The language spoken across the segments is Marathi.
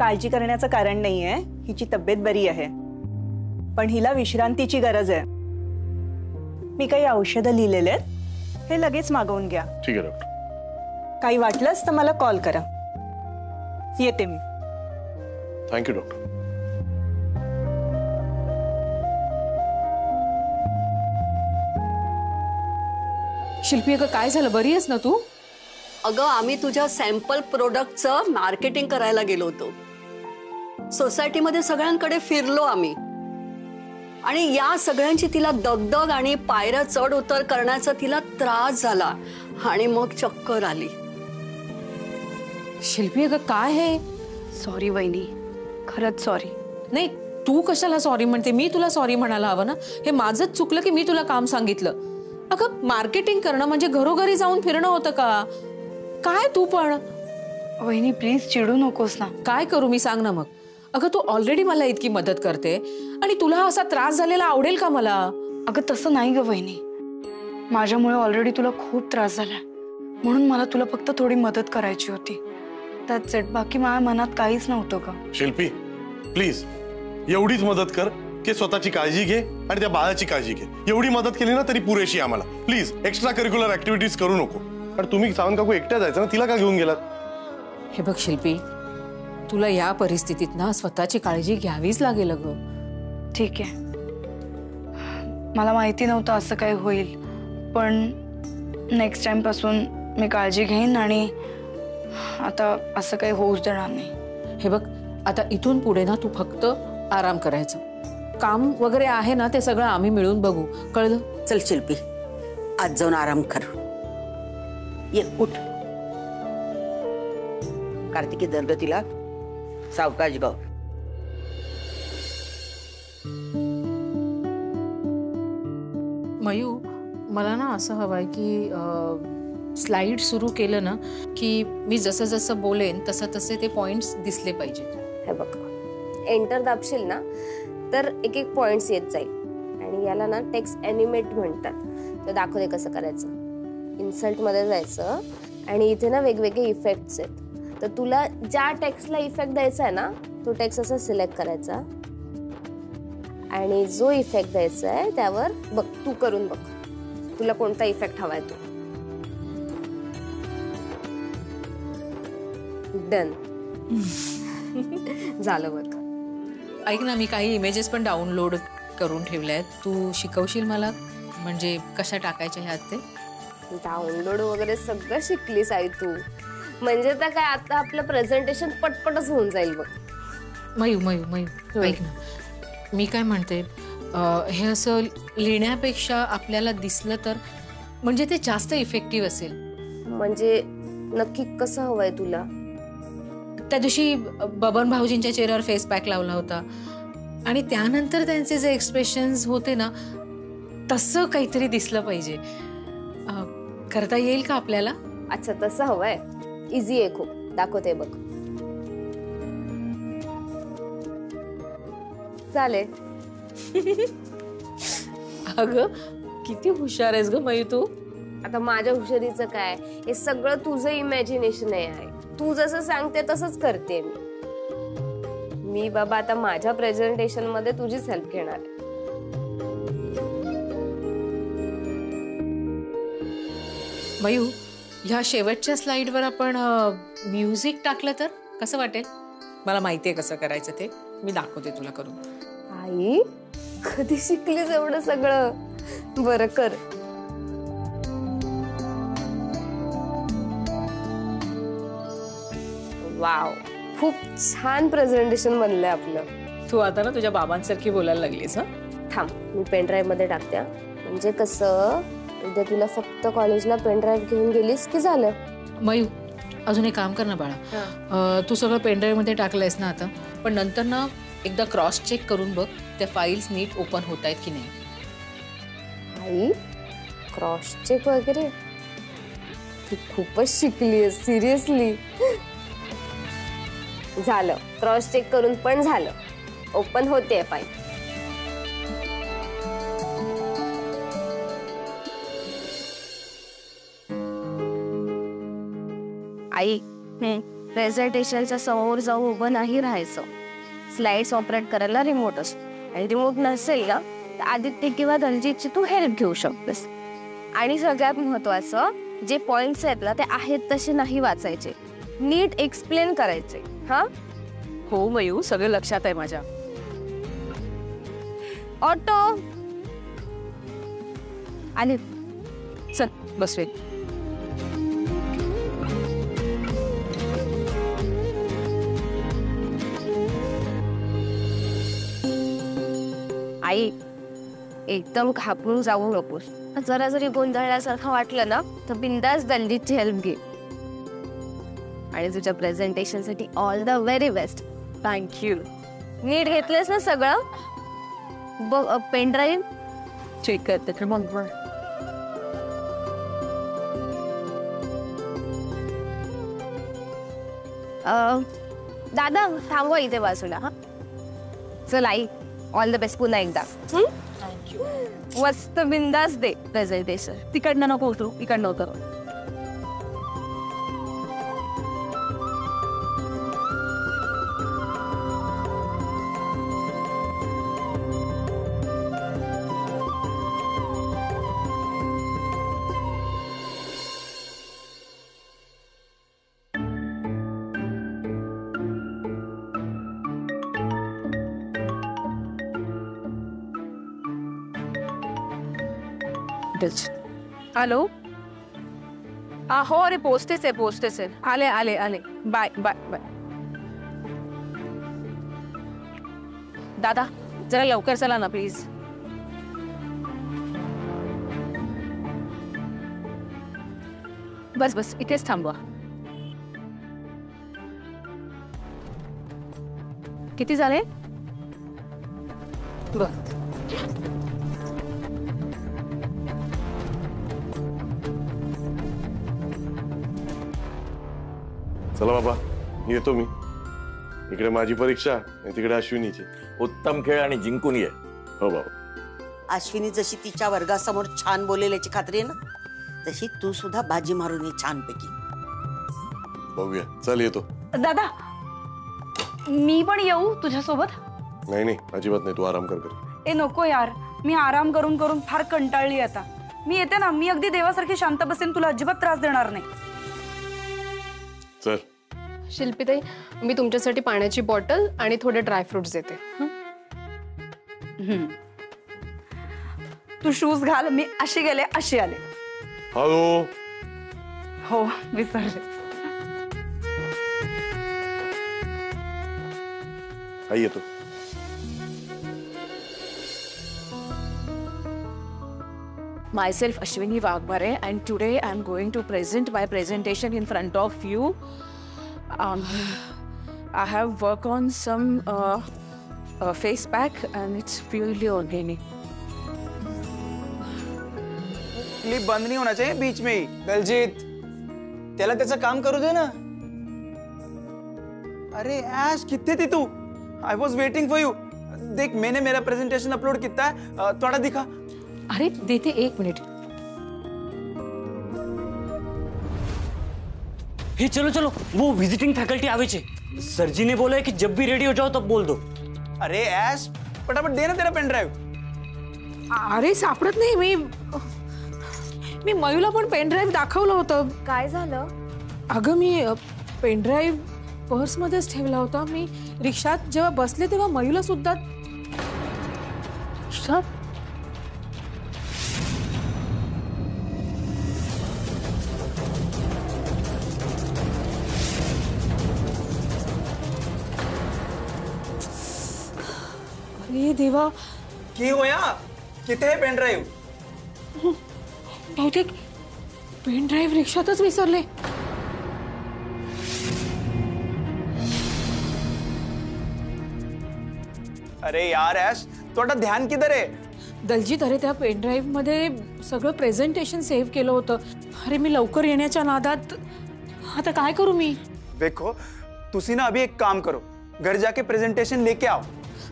काळजी करण्याचं कारण नाहीये, हिची तब्येत बरी आहे, पण हिला विश्रांतीची गरज आहे. मी काही औषधं लिहिलेले आहेत, हे लगेच मागवून घ्या. ठीक आहे डॉक्टर. काही वाटलंच तर मला कॉल करा. येते मी. Thank you doctor. शिल्पी अगं काय झालं, बरी आहेस ना तू? अगं आम्ही तुझ्या सॅम्पल प्रोडक्टचं मार्केटिंग करायला गेलो होतो. सोसायटीमध्ये सगळ्यांकडे फिरलो आम्ही आणि या सगळ्यांची तिला दगदग आणि पायऱ्या चढ उतर करण्याचा तिला त्रास झाला आणि मग चक्कर आली. शिल्पी अगं काय हे? सॉरी वहिनी, खरंच सॉरी. नाही तू कशाला सॉरी म्हणते, मी तुला सॉरी म्हणायला हवं ना. हे माझंच चुकलं की मी तुला काम सांगितलं. अगं मार्केटिंग करणं म्हणजे घरोघरी जाऊन फिरणं होतं का? काय तू पण. वहिनी प्लीज चिडू नकोस ना. काय करू मी सांग ना मग. अगं तू ऑलरेडी मला इतकी मदत करते आणि तुला असा त्रास झालेला आवडेल का मला? अगं तसं नाही ग वहिनी, माझ्यामुळे ऑलरेडी तुला खूप त्रास झालाय, म्हणून मला तुला फक्त थोडी मदत करायची होती. त्याच इट, बाकी माझ्या मनात काहीच नव्हतं ग. शिल्पी प्लीज एवढीच मदत कर की स्वतःची काळजी घे आणि त्या बाळाची काळजी घे. एवढी मदत केली ना तरी पुरेशी आम्हाला. प्लीज एक्स्ट्रा करिक्युलर ऍक्टिव्हिटीज करू नको. आणि तुम्ही सावंत काकू एकट्या जायचं ना, तिला का घेऊन गेलात? हे बघ शिल्पी, तुला या परिस्थितीत ना स्वतःची काळजी घ्यावीच लागेल ग. ठीक आहे, मला माहिती नव्हतं असं काही होईल, पण नेक्स्ट टाइम पासून मी काळजी घेईन आणि आता असं काही होऊच देणार नाही. हे बघ आता इथून पुढे ना तू फक्त आराम करायचं. काम वगैरे आहे ना ते सगळं आम्ही मिळून बघू, कळलं? चल शिल्पी, आज जाऊन आराम कर. ये उठ. कार्तिकी दर्द तिला सावकाश गाव. मयू, मला ना असं हवंय की स्लाइड सुरू केलं ना की मी जसं जसं बोलेन तसं तसे ते पॉइंट्स दिसले पाहिजेत. हे बघ, एंटर दाबशील ना तर एक एक पॉइंट्स येत जाईल आणि याला ना टेक्स्ट एनिमेट म्हणतात. तर दाखवते कसं करायचं. इन्सर्ट मध्ये जायचं आणि इथे ना वेगवेगळे इफेक्ट्स आहेत. तर तुला ज्या टेक्स्टला इफेक्ट द्यायचा आहे ना तो टेक्स्ट असा सिलेक्ट करायचा आणि जो इफेक्ट द्यायचा आहे त्यावर बघ, तू करून बघ तुला कोणता इफेक्ट हवाय तो. डन. झालं बघ. ऐक ना, मी काही इमेजेस पण डाउनलोड करून ठेवले आहेत, तू शिकवशील मला म्हणजे कशा टाकायच्या ह्यात ते? डाउनलोड वगैरे सगळं शिकलीस आई तू, म्हणजे तर काय आता आपलं प्रेझेंटेशन पटपटच होऊन जाईल बघ. मयू मयू मयू ऐक ना, मी काय म्हणते, हे असं लिहिण्यापेक्षा आपल्याला दिसलं तर म्हणजे ते जास्त इफेक्टिव्ह असेल. म्हणजे नक्की कसं हवंय तुला? त्या दिवशी बबन भाऊजींच्या चेहऱ्यावर फेस पॅक लावला होता आणि त्यानंतर त्यांचे जे एक्सप्रेशन्स होते ना तसं काहीतरी दिसलं पाहिजे. करता येईल का आपल्याला? अच्छा तसं हवंय, इझी आहे खूप. दाखवते बघ. चालेल. अगं किती हुशार आहेस ग मयू तू. आता माझ्या हुशारीचं काय, हे सगळं तुझं इमॅजिनेशन आहे. तू जसं सांगते तसंच करते मी बाबा. आता माझ्या प्रेझेंटेशन मध्ये तुझीच हेल्प घेणार आहे. मयू, ह्या शेवटच्या स्लाइडवर आपण म्युझिक टाकलं तर कसं वाटेल? मला माहितीये कसं करायचं ते, मी दाखवते तुला करून. आई कधी शिकलीस एवढं सगळं? बरं कर. वाव, खूप छान प्रेझेंटेशन बनलंय आपलं. तू आता ना तुझ्या बाबांसारखी बोलायला लागलीस. थांब, मी पेनड्राईव्ह मध्ये टाकते. म्हणजे कसं उद्या तुला फक्त कॉलेजला पेनड्राईव्ह घेऊन गेलीस की झालं. मयू, अजून एक काम कर ना बाळा, तू सगळं पेनड्राईव्ह मध्ये टाकलंयस ना आता, पण नंतर ना एकदा क्रॉस चेक करून बघ त्या फाईल्स नीट ओपन होत आहेत की नाही. आई क्रॉस चेक वगैरे? तू खूपच शिकली आहेस सिरियसली. झालं, क्रॉस चेक करून पण झालं. ओपन होते फाईल. आई प्रेझेंटेशनच्या समोर जाऊन उभं नाही राहायचं. स्लाइड्स ऑपरेट करायला रिमोट असतो आणि रिमोट नसेल ना तर आदित्य किंवा दलजीतची तू हेल्प घेऊ शकतेस. आणि सगळ्यात महत्वाचं, जे पॉइंट्स आहेत ना ते आहेत तसे नाही वाचायचे, नीट एक्सप्लेन करायचे. हा हो मयू, सगळं लक्षात आहे माझ्या. ऑटो आले, चल बस रे. आई, एकदम घाबरून जाऊ नकोस. जरा जरी गोंधळल्यासारखं वाटलं ना तर बिंदास दलजीतची हेल्प घे. आणि तुझ्या प्रेझेंटेशनसाठी all the very best. Thank you. नीट घेतलंस ना सगळं? बघ पेन ड्राईव्ह चेक करते मग. दादा थांबवा इथे बाजूला. हा चल आई, ऑल द बेस्ट पुन्हा एकदा. मस्त बिंदास दे प्रेझेंटेशन. तिकडनं नको उतरू, इकडनं उतर. हॅलो. हो अरे पोचतेच आहे. आले. बाय. दादा जरा लवकर चला ना प्लीज. बस इथेच थांबवा. किती झाले? बर. चला बाबा, येतो मी. इकडे माझी परीक्षा आणि तिकडे अश्विनीची. उत्तम खेळ आणि जिंकून ये. हो बाबा. अश्विनी जशी तिच्या वर्गासमोर छान बोलेल याची खात्री आहे ना, तशी तू सुद्धा बाजी मारून ये छानपैकी. बघूया. चल येतो. दादा, मी पण येऊ तुझ्यासोबत? नाही अजिबात नाही, तू आराम कर. ए नको यार, मी आराम करून करून फार कंटाळली आता. मी येते ना, मी अगदी देवासारखी शांत बसेन, तुला अजिबात त्रास देणार नाही. चल. शिल्पीताई, मी तुमच्यासाठी पाण्याची बॉटल आणि थोडे ड्रायफ्रुट्स देते. तू शूज घाल, मी अशी गेले अशी आले. हॅलो. हो विसरले. आई येतो. Myself Ashwini Waghmare, and today I'm going to present my presentation in front of you. I have worked on some face pack and it's purely organic. Clip बंद नहीं होना चाहिए बीच में ही. दलजीत, त्याला त्याचं काम करू दे ना. अरे ऐश, कितने थी तू? I was waiting for you. देख, मैंने मेरा प्रेजेंटेशन अपलोड किया है, थोड़ा दिखा. अरे देते, 1 मिनट. हे चलो, वो विजिटिंग फैकल्टी आवे छे. सर जी ने बोला है कि जब भी रेडी हो जाओ तब बोल दो. अरे ऐश, फटाफट दे ना तेरा पेन ड्राइव. अरे सापडत नाही. मी मयूला पण पेन ड्राईव्ह दाखवलं होतं. काय झालं? अगं मी पेन ड्राईव्ह पर्समध्येच ठेवला होता. मी रिक्षात जेव्हा बसले तेव्हा मयूला सुद्धा. अरे देवा, की होया? किती आहे पेन ड्राइव? बहुतेक पेन ड्राईव्ह रिक्षातच विसरले. अरे यार ऐश, थोड़ा ध्यान किधर है? दलजीत, अरे त्या पेन ड्राईव्ह मध्ये सगळं प्रेझेंटेशन सेव्ह केलं होतं. अरे मी लवकर येण्याच्या नादात आता काय करू मी? देखो, तुसी ना अभी एक काम करो, घर जाके प्रेजेंटेशन लेके आओ.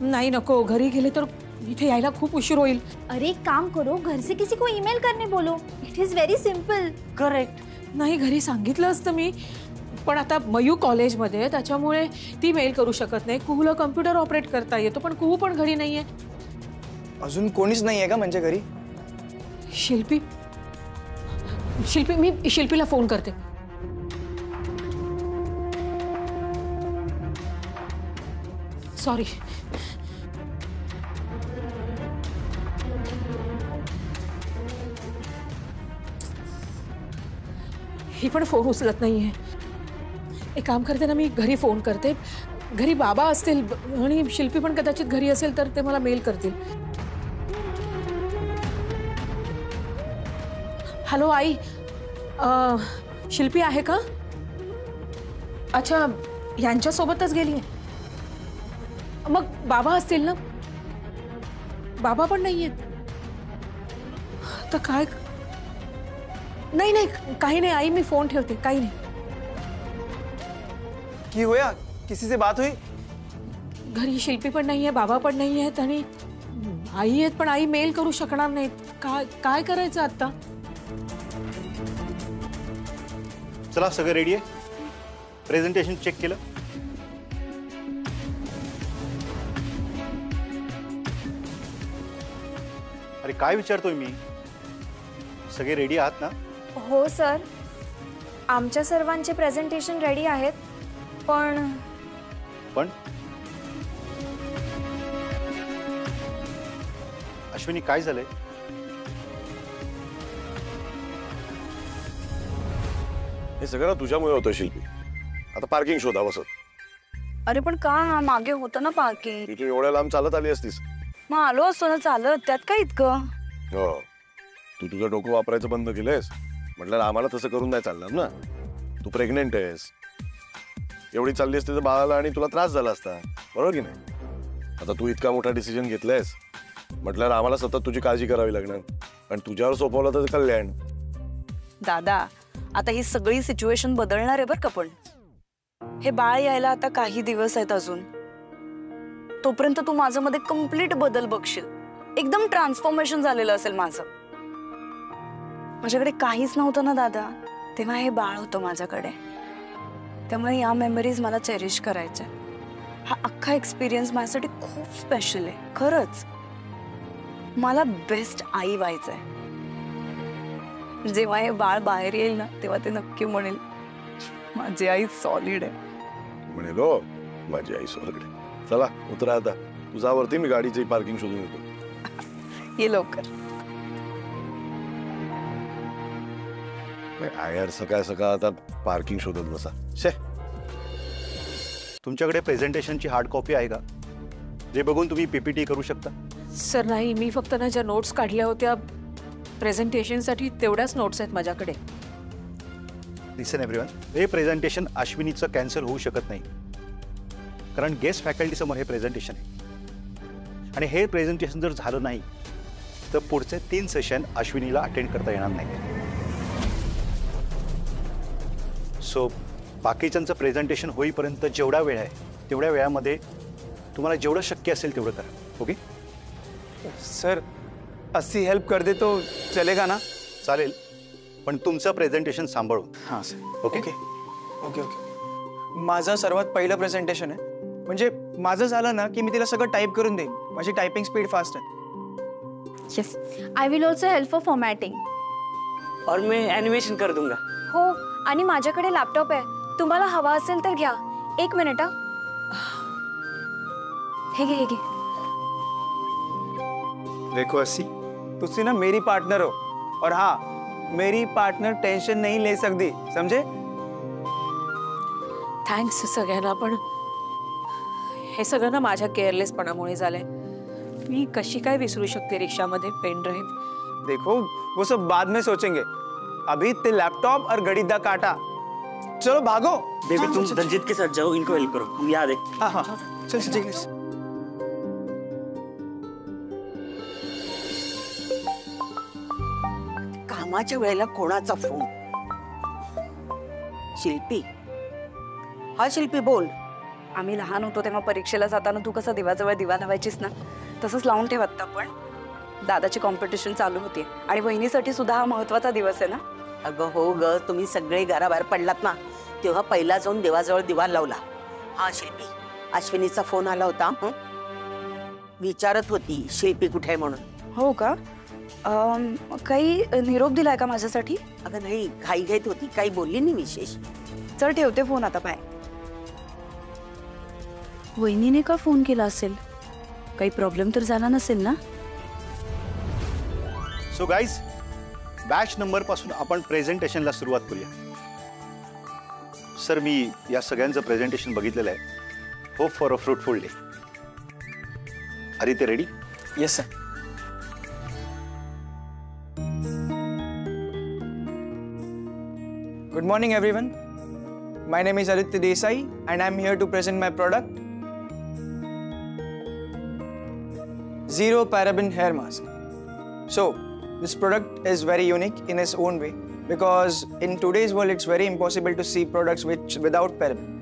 नाही नको, घरी गेले तर इथे यायला खूप उशीर होईल. अरे एक काम करो, घर से किसी को ईमेल करने बोलो. It is very simple. Correct. नाही, घरी सांगितलं असतं मी, पण आता मयू कॉलेजमध्ये आहे, त्याच्यामुळे ती मेल करू शकत नाही. कुहूला कम्प्युटर ऑपरेट करता येतो, पण कुहू पण घरी नाहीये. अजून कोणीच नाहीये का म्हणजे घरी? शिल्पी मी शिल्पीला फोन करते. सॉरी. ही पण फोन उचलत नाहीये. एक काम करते ना, मी घरी फोन करते. घरी बाबा असतील आणि शिल्पी पण कदाचित घरी असेल तर ते मला मेल करतील. हॅलो आई, शिल्पी आहे का? अच्छा, यांच्यासोबतच गेली आहे. मग बाबा असतील ना? बाबा पण नाहीये तर काय? नहीं नहीं काही नहीं आई, मी फोन ठेवते. काही नहीं. की होया? किसी से बात हुई? घरी शिल्पी पण नाहीये, बाबा पण नाही आहेत आणि आई आहेत, पण आई मेल करू शकणार नाहीत. काय करायचं आता? चला सगळं रेडी आहे. प्रेझेंटेशन चेक केलं? अरे काय विचारतोय मी? सगळे रेडी आहात ना? हो सर, आमच्या सर्वांचे प्रेझेंटेशन रेडी आहेत. पण अश्विनी काय झालंय? हे सगळं तुझ्यामुळे होतं शिल्पी. आता पार्किंग शोधा बसत. अरे पण का? मागे होतं ना पार्किंग. तू एवढ्या लांब चालत आली असतीस. मग आलो असतो ना चालत, त्यात काय इतकं? हो, तू तुझं डोकं वापरायचं बंद केलंयस. म्हटलं आम्हाला तसं करून नाही चालणार ना. तू प्रेग्नेंट आहेस. एवढी चालली असते तर बाळाला आणि तुला त्रास झाला असता, बरोबर की नाही? आता तू इतका मोठा डिसिजन घेतलायस म्हटल्यावर आम्हाला सतत तुझी काळजी करावी लागणार. आणि तुझ्यावर सोपवलं तर कल्याण. दादा, आता ही सगळी सिच्युएशन बदलणार आहे बरं का. पण हे बाळ यायला आता काही दिवस आहेत अजून. तोपर्यंत तू माझ्यामध्ये कंप्लीट बदल बघशील. एकदम ट्रान्सफॉर्मेशन झालेलं असेल माझं. माझ्याकडे काहीच नव्हतं ना दादा, तेव्हा हे बाळ होतं माझ्याकडे. त्यामुळे या मेमरीज मला चेरिश करायच्या. हा अख्खा एक्सपिरियन्स माझ्यासाठी खूप स्पेशल आहे खरंच. मला बेस्ट आई व्हायचंय. जेव्हा हे बाळ बाहेर येईल ना, तेव्हा ते नक्की म्हणेल माझी आई सॉलिड आहे. म्हणेल हो माझी आई सॉलिड आहे. चला उतरा आता. तुझ्यावरती मी गाडीची पार्किंग शोधून येतो. ये लवकर. यार सकाळ सकाळ आता पार्किंग शोधत बसा. शे, तुमच्याकडे प्रेझेंटेशनची हार्ड कॉपी आहे का? जे बघून तुम्ही पीपीटी करू शकता? सर नाही, मी फक्त ना ज्या नोट्स काढल्या होत्या प्रेझेंटेशनसाठी तेवढ्याच नोट्स आहेत माझ्याकडे. लिसन एव्हरीवन, हे प्रेझेंटेशन अश्विनीचं कॅन्सल होऊ शकत नाही, कारण गेस्ट फॅकल्टी समोर हे प्रेझेंटेशन आहे. आणि हे प्रेझेंटेशन जर झालं नाही तर पुढचे 3 सेशन अश्विनीला अटेंड करता येणार नाही. सो बाकीच्यांचं प्रेझेंटेशन होईपर्यंत जेवढा वेळ आहे तेवढ्या वेळामध्ये तुम्हाला जेवढं शक्य असेल तेवढं करा. ओके सर, अस्सी हेल्प कर दे तो चलेगा ना? चालेल, पण तुमचं प्रेझेंटेशन सांभाळून. हां sir. Okay okay okay okay. माझं सर्वात पहिलं प्रेझेंटेशन आहे. म्हणजे माझं झालं ना की मी तिला सगळं टाईप करून देईन. माझी टायपिंग स्पीड फास्ट आहे. Yes, I will also help for formatting. और मैं एनिमेशन कर दूंगा. हो, आणि माझ्याकडे लॅपटॉप आहे. तुम्हाला हवा असेल तर घ्या. 1 मिनिट. हे घे. देखो अस्सी, तुसी ना मेरी पार्टनर हो. और हाँ, मेरी पार्टनर टेंशन नहीं ले सकती, समझे? थँक्स सगळ्यांना, पण हे सगळं ना माझ्या केअरलेसपणामुळे झालंय. मी कशी काय विसरू शकते रिक्षामध्ये पेन ड्राइव? देखो वो सब बाद में सोचेंगे. अभी ते लैपटॉप और घड़ी दा काटा. चलो भागो. बेबी तुम दलजीत के साथ जाओ, इनको हेल्प करो. हम याद है. हाँ हाँ चल चल. कामाच्या वेळेला कोणाचा फोन? शिल्पी. हा शिल्पी बोल. आम्ही लहान होतो तेव्हा परीक्षेला जाताना तू कसं देवाजवळ दिवा लावायचीस ना, तसंच लावून ठेव आत्ता. पण दादाची कॉम्पिटिशन चालू होती आणि वहिनीसाठी सुद्धा हा महत्वाचा दिवस आहे ना. अगं हो ग, तुम्ही सगळे घराबाहेर पडलात ना, तेव्हा पहिला जाऊन देवाजवळ दिवा लावला. हा शिल्पी, अश्विनीचा फोन आला होता. विचारत होती शिल्पी कुठे आहे म्हणून. हो का? काही निरोप दिलाय का माझ्यासाठी? अगं नाही, घाई घाईत होती, काही बोलली नाही विशेष. चल ठेवते फोन आता. बाय. वहिनीने का फोन केला असेल? काही प्रॉब्लेम तर झाला नसेल ना? सो गाईज, बॅच नंबर पासून आपण प्रेझेंटेशनला सुरुवात करूया. सर, मी या सगळ्यांचं प्रेझेंटेशन बघितलेलं आहे. Hope for a fruitful day. Aditya ready? Yes sir. Good morning everyone. My name is Aditya Desai and I'm here to present my product, Zero Paraben Hair Mask. So, this product is very unique in its own way because in today's world it's very impossible to see products without paraben.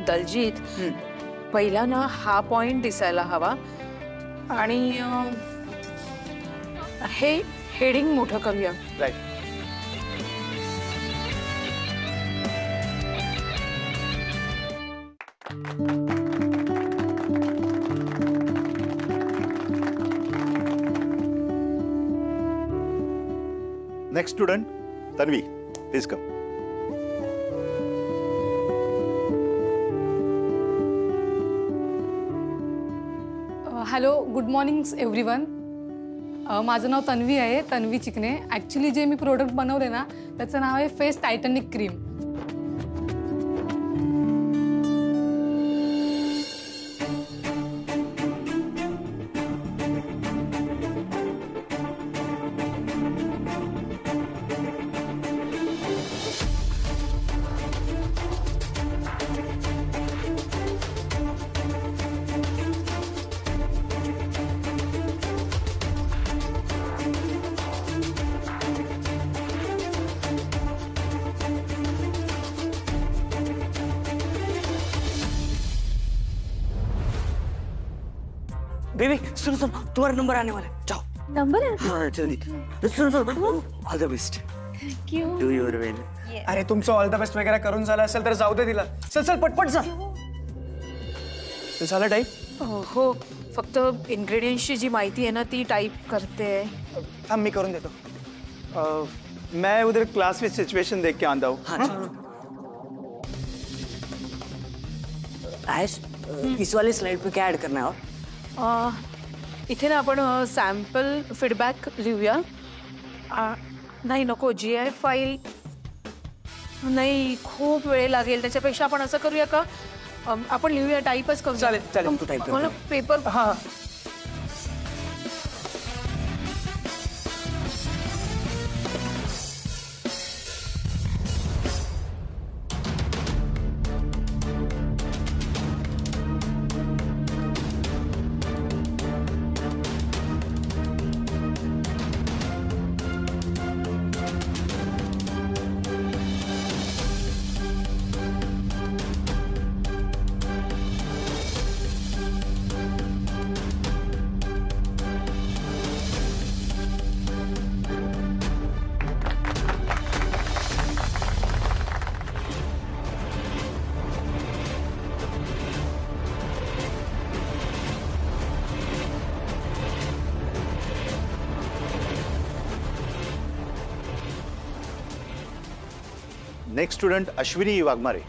Daljeet, पहिला ना हा पॉइंट दिसायला हवा आणि हे हेडिंग मोठं करूया. Right. Next student Tanvi, please come. Hello, good morning everyone. माझं नाव तन्वी आहे, तन्वी चिकणे. ॲक्च्युली जे मी प्रोडक्ट बनवले ना त्याचं नाव आहे फेस टायटनिक क्रीम. बेबी सुनो सुनो, तुम्हारा नंबर आने वाला है. जाओ. नंबर है? हाँ जल्दी. सुनो सुनो, all the best. Thank you. Do your well. अरे तुमचं ऑल द बेस्ट वगैरे करून झालं असेल तर जाऊ दे तिला. चल चल पटपट जा. झालं टाईप? हो, फक्त इन्ग्रेडियंट्सची जी माहिती आहे ना ती टाईप करते. थांब मी करून देतो. मैं उधर क्लास में सिचुएशन देख के आता हूँ. आयश, इस वाले स्लाइड पे क्या ऐड करना है? और इथे ना आपण सॅम्पल फीडबॅक लिहूया. नाही नको, GI फाईल नाही, खूप वेळ लागेल. त्याच्यापेक्षा आपण असं करूया का, आपण लिहूया, टाईपच करू. चालेल चालेल, तू टाईप मला पेपर. हां. Next student Ashwini Waghmare.